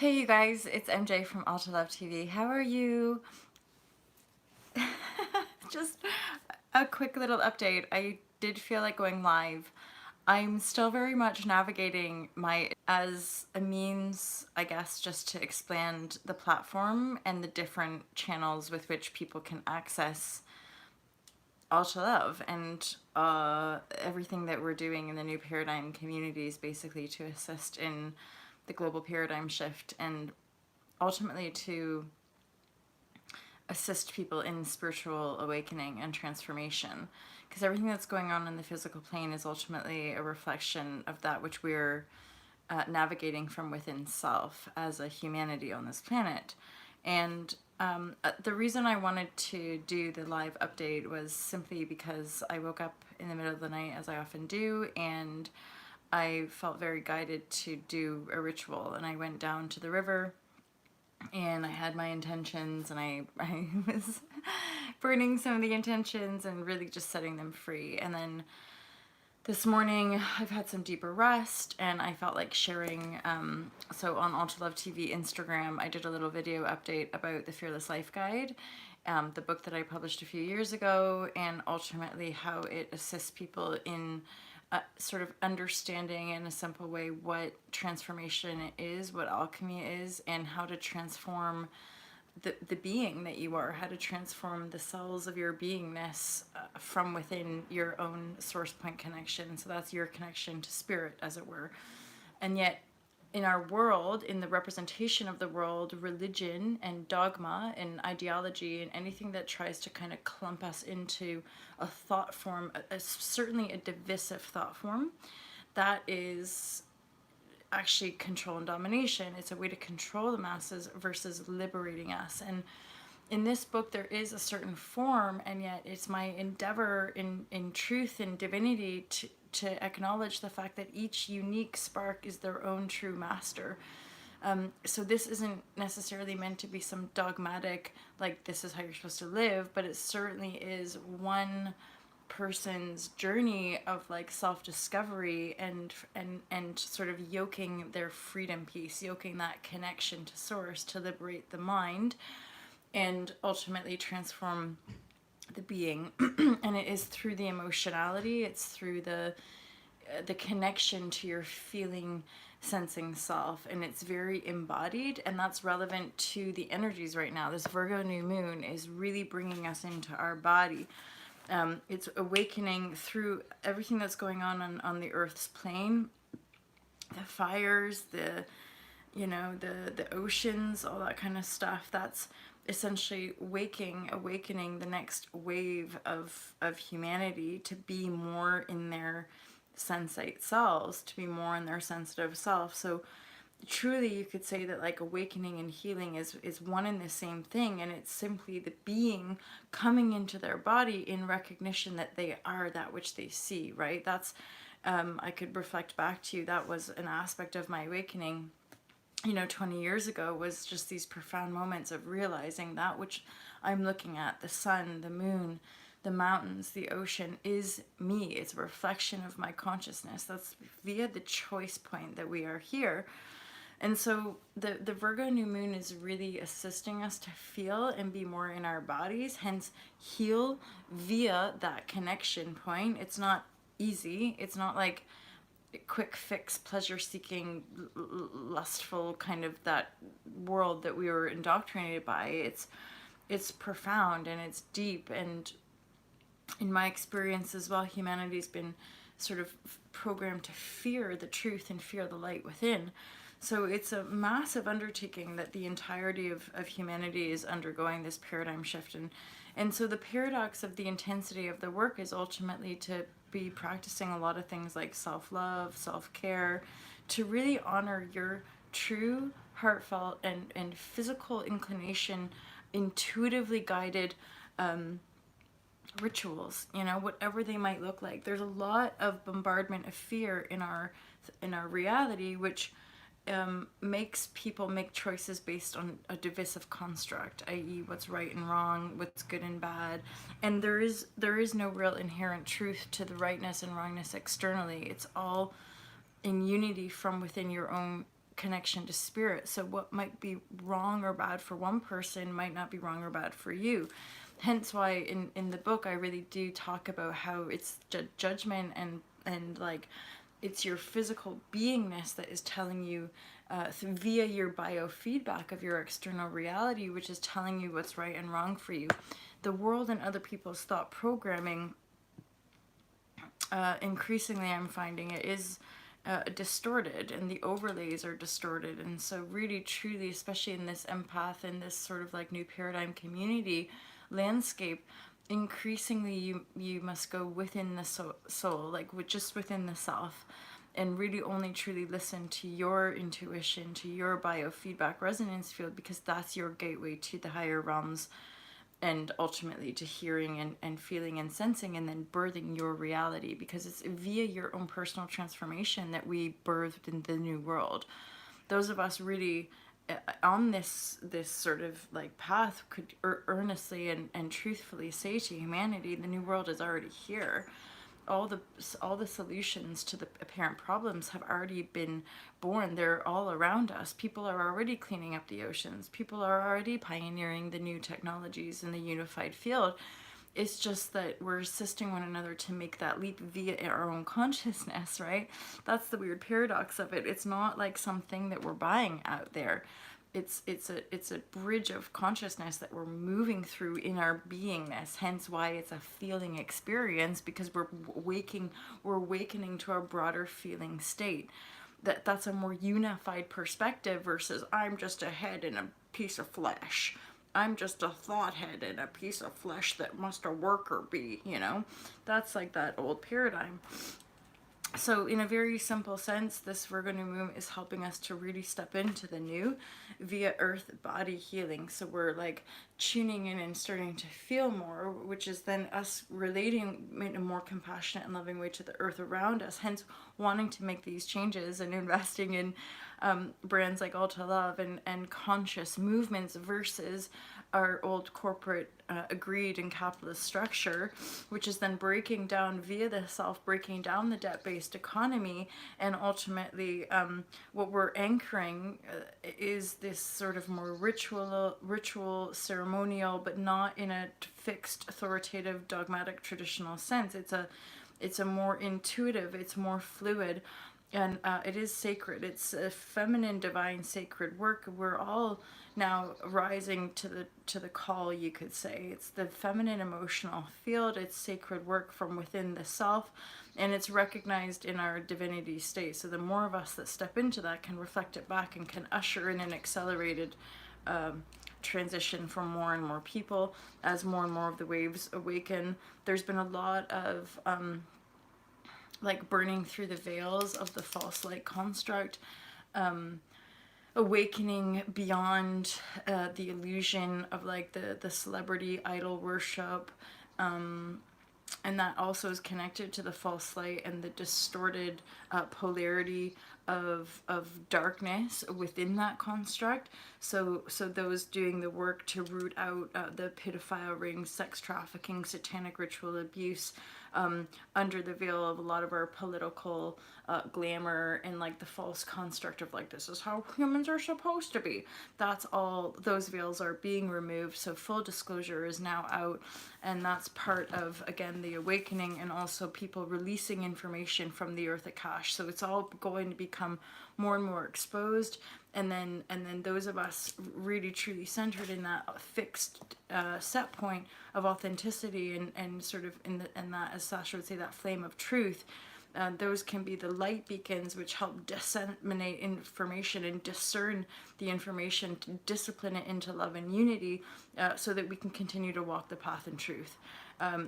Hey you guys, it's MJ from Alta Love TV. How are you? Just a quick little update. I did feel like going live. I'm still very much navigating my as a means, I guess, just to expand the platform and the different channels with which people can access Alta Love and everything that we're doing in the New Paradigm communities, basically to assist in the global paradigm shift and ultimately to assist people in spiritual awakening and transformation, because everything that's going on in the physical plane is ultimately a reflection of that which we're navigating from within self as a humanity on this planet. And the reason I wanted to do the live update was simply because I woke up in the middle of the night, as I often do, and I felt very guided to do a ritual. And I went down to the river and I had my intentions, and I was burning some of the intentions and really just setting them free. And then this morning I've had some deeper rest and I felt like sharing, so on Alta Love TV Instagram I did a little video update about the Fearless Life Guide, the book that I published a few years ago, and ultimately how it assists people in sort of understanding in a simple way what transformation is, what alchemy is, and how to transform the being that you are, how to transform the cells of your beingness from within your own source point connection. So that's your connection to spirit, as it were. And yet in our world, in the representation of the world, religion and dogma and ideology and anything that tries to kind of clump us into a thought form, certainly a divisive thought form, that is actually control and domination. It's a way to control the masses versus liberating us. And in this book there is a certain form, and yet it's my endeavor in truth and divinity to acknowledge the fact that each unique spark is their own true master. So this isn't necessarily meant to be some dogmatic, like this is how you're supposed to live, but it certainly is one person's journey of like self-discovery and sort of yoking their freedom piece, yoking that connection to source to liberate the mind and ultimately transform the being. And it is through the emotionality, it's through the connection to your feeling, sensing self, and it's very embodied, and that's relevant to the energies right now. This Virgo new moon is really bringing us into our body. It's awakening through everything that's going on the Earth's plane, the fires, the oceans, all that kind of stuff. That's essentially awakening the next wave of humanity to be more in their sensate selves, to be more in their sensitive self. So truly you could say that like awakening and healing is one and the same thing, and it's simply the being coming into their body in recognition that they are that which they see, right? That's I could reflect back to you, that was an aspect of my awakening 20 years ago, was just these profound moments of realizing that which I'm looking at, the sun, the moon, the mountains, the ocean, is me. It's a reflection of my consciousness. That's via the choice point that we are here. And so the Virgo new moon is really assisting us to feel and be more in our bodies, hence heal via that connection point. It's not easy. It's not like quick fix, pleasure seeking, lustful kind of that world that we were indoctrinated by. It's profound and it's deep, and in my experience as well, humanity's been sort of programmed to fear the truth and fear the light within. So it's a massive undertaking that the entirety of humanity is undergoing, this paradigm shift. And so the paradox of the intensity of the work is ultimately to be practicing a lot of things like self-love, self-care, to really honor your true, heartfelt, and physical inclination, intuitively guided rituals, whatever they might look like. There's a lot of bombardment of fear in our reality, which makes people make choices based on a divisive construct, i.e. what's right and wrong, what's good and bad. And there is no real inherent truth to the rightness and wrongness externally. It's all in unity from within your own connection to spirit. So what might be wrong or bad for one person might not be wrong or bad for you. Hence why in the book I really do talk about how it's judgment and like it's your physical beingness that is telling you via your biofeedback of your external reality, which is telling you what's right and wrong for you. The world and other people's thought programming, increasingly I'm finding it is distorted, and the overlays are distorted. And so really truly, especially in this empath and this sort of like new paradigm community landscape, increasingly you must go within the soul, like just within the self, and really only truly listen to your intuition, to your biofeedback resonance field, because that's your gateway to the higher realms, and ultimately to hearing and feeling and sensing, and then birthing your reality, because it's via your own personal transformation that we birthed in the new world. Those of us really on this sort of like path could earnestly and truthfully say to humanity, the new world is already here. All the solutions to the apparent problems have already been born. They're all around us. People are already cleaning up the oceans. People are already pioneering the new technologies in the unified field. It's just that we're assisting one another to make that leap via our own consciousness, right? That's the weird paradox of it. It's not like something that we're buying out there. It's a bridge of consciousness that we're moving through in our beingness. Hence why it's a feeling experience, because we're awakening to our broader feeling state. That's a more unified perspective versus I'm just a head and a piece of flesh. I'm just a thought head and a piece of flesh that must a worker be, you know? That's like that old paradigm. So in a very simple sense, this Virgo new moon is helping us to really step into the new via earth body healing. So we're like tuning in and starting to feel more, which is then us relating in a more compassionate and loving way to the earth around us. Hence wanting to make these changes and investing in brands like Ulta Love and conscious movements versus our old corporate agreed and capitalist structure, which is then breaking down via the self, breaking down the debt-based economy, and ultimately what we're anchoring is this sort of more ritual, ceremonial, but not in a fixed, authoritative, dogmatic, traditional sense. It's a more intuitive, it's more fluid, and it is sacred. It's a feminine, divine, sacred work. We're all now rising to the call, you could say. It's the feminine emotional field. It's sacred work from within the self, and it's recognized in our divinity state. So the more of us that step into that can reflect it back and can usher in an accelerated transition for more and more people as more and more of the waves awaken. There's been a lot of like burning through the veils of the false light construct, awakening beyond the illusion of like the celebrity idol worship, and that also is connected to the false light and the distorted polarity of darkness within that construct. So those doing the work to root out the pedophile rings, sex trafficking, satanic ritual abuse, under the veil of a lot of our political glamour and like the false construct of like this is how humans are supposed to be. That's all, those veils are being removed. So full disclosure is now out, and that's part of, again, the awakening, and also people releasing information from the Earth Akash. So it's all going to become more and more exposed, and then those of us really truly centered in that fixed set point of authenticity and sort of in that, as Sasha would say, that flame of truth. Those can be the light beacons which help disseminate information and discern the information to discipline it into love and unity, so that we can continue to walk the path in truth.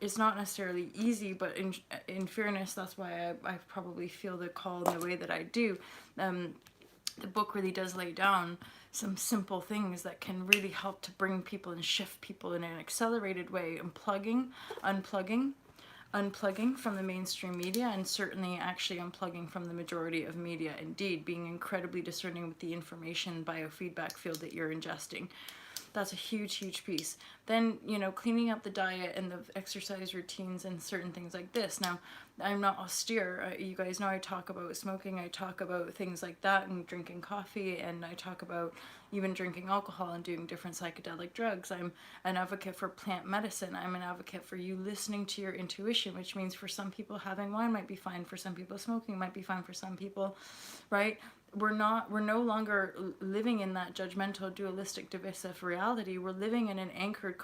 It's not necessarily easy, but in fairness, that's why I probably feel the call in the way that I do. The book really does lay down some simple things that can really help to bring people and shift people in an accelerated way, unplugging from the mainstream media, and certainly actually unplugging from the majority of media. Indeed, being incredibly discerning with the information biofeedback field that you're ingesting. That's a huge, huge piece. Then, you know, cleaning up the diet and the exercise routines and certain things like this. Now, I'm not austere. You guys know I talk about smoking, I talk about things like that, and drinking coffee, and I talk about even drinking alcohol and doing different psychedelic drugs. I'm an advocate for plant medicine. I'm an advocate for you listening to your intuition, which means for some people having wine might be fine, for some people smoking might be fine, for some people, right? We're no longer living in that judgmental, dualistic, divisive reality. We're living in an anchored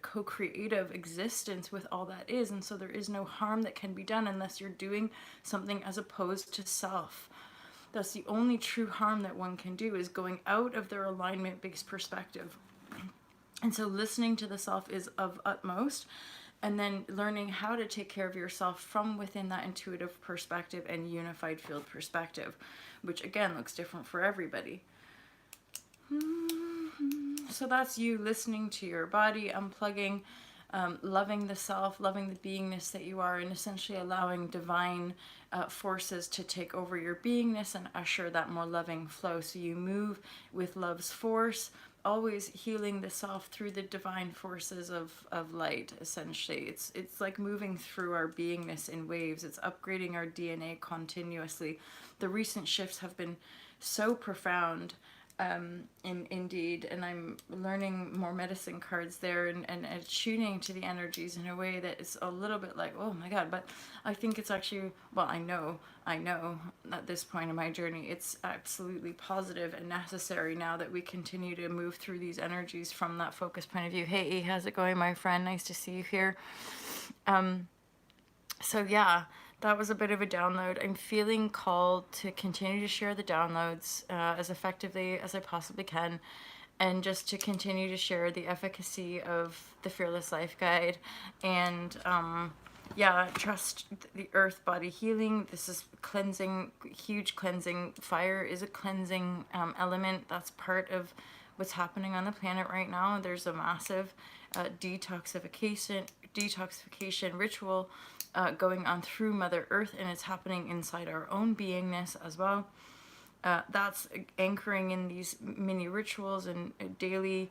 co-creative existence with all that is, and so there is no harm that can be done unless you're doing something as opposed to self. That's the only true harm that one can do, is going out of their alignment based perspective. And so listening to the self is of utmost, and then learning how to take care of yourself from within that intuitive perspective and unified field perspective, which again looks different for everybody. So that's you listening to your body, unplugging, loving the self, loving the beingness that you are, and essentially allowing divine forces to take over your beingness and usher that more loving flow. So you move with love's force, always healing the self through the divine forces of light. Essentially, it's like moving through our beingness in waves. It's upgrading our DNA continuously. The recent shifts have been so profound, indeed, and I'm learning more medicine cards there, and tuning to the energies in a way that is a little bit like, oh my god. But I think it's actually, well, I know at this point in my journey it's absolutely positive and necessary now that we continue to move through these energies from that focus point of view. Hey, how's it going, my friend? Nice to see you here. So yeah, that was a bit of a download. I'm feeling called to continue to share the downloads as effectively as I possibly can, and just to continue to share the efficacy of the Fearless Life Guide. And yeah, trust the earth body healing. This is cleansing, huge cleansing. Fire is a cleansing element. That's part of what's happening on the planet right now. There's a massive detoxification ritual going on through Mother Earth, and it's happening inside our own beingness as well. That's anchoring in these mini rituals and daily,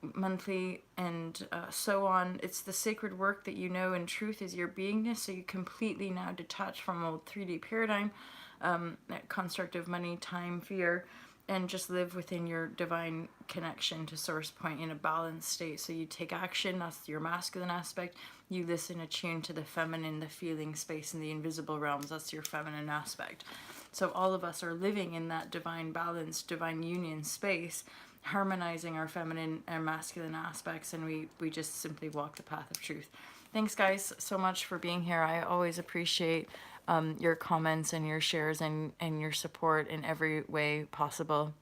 monthly, and so on. It's the sacred work that you know in truth is your beingness, so you completely now detach from old 3D paradigm, that construct of money, time, fear, and just live within your divine connection to source point in a balanced state. So you take action, that's your masculine aspect. You listen, attune to the feminine, the feeling space, and the invisible realms, that's your feminine aspect. So all of us are living in that divine balance, divine union space, harmonizing our feminine and masculine aspects, and we just simply walk the path of truth. Thanks guys so much for being here. I always appreciate your comments and your shares and your support in every way possible.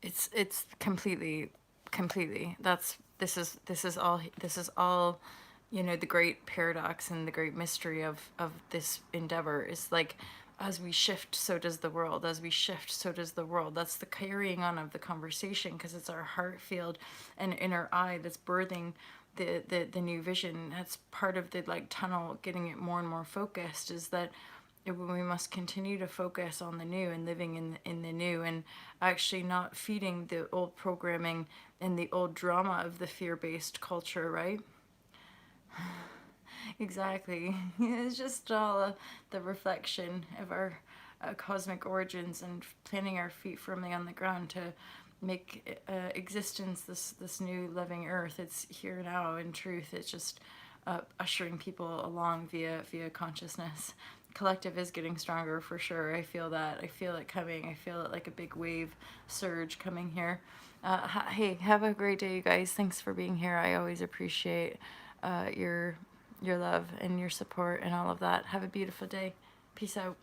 It's completely this is all you know, the great paradox and the great mystery of this endeavor is like, as we shift, so does the world. As we shift, so does the world. That's the carrying on of the conversation, because it's our heart field and inner eye that's birthing the new vision. That's part of the like tunnel, getting it more and more focused, is that we must continue to focus on the new and living in the new, and actually not feeding the old programming and the old drama of the fear-based culture, right? Exactly. It's just all the reflection of our cosmic origins, and planting our feet firmly on the ground to make existence this new living earth. It's here now in truth. It's just ushering people along via consciousness. Collective is getting stronger for sure. I feel that. I feel it coming. I feel it like a big wave surge coming here. Hey, have a great day, you guys. Thanks for being here. I always appreciate your love and your support and all of that. Have a beautiful day. Peace out.